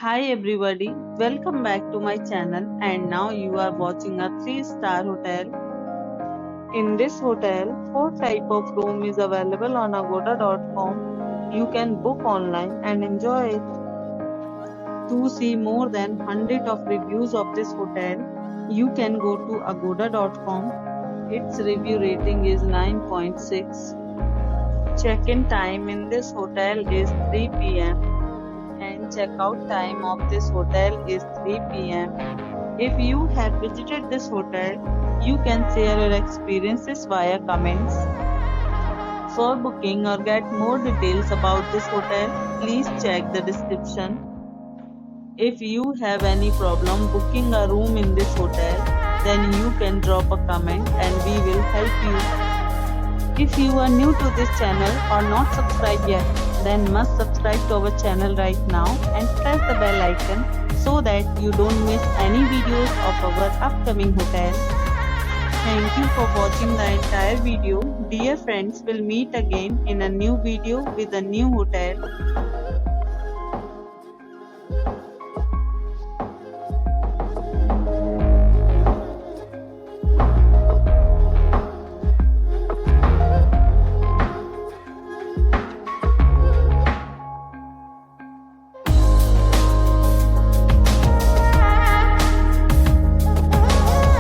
Hi everybody, welcome back to my channel and now you are watching a 3-star hotel. In this hotel, 4 type of room is available on agoda.com. You can book online and enjoy it. To see more than 100 of reviews of this hotel, you can go to agoda.com. Its review rating is 9.6. Check-in time in this hotel is 3 p.m. and check-out time of this hotel is 3 p.m. If you have visited this hotel, you can share your experiences via comments. For booking or get more details about this hotel, please check the description. If you have any problem booking a room in this hotel, then you can drop a comment and we will help you. If you are new to this channel or not subscribed yet, then must subscribe to our channel right now and press the bell icon so that you don't miss any videos of our upcoming hotel. Thank you for watching the entire video. Dear friends, we'll meet again in a new video with a new hotel.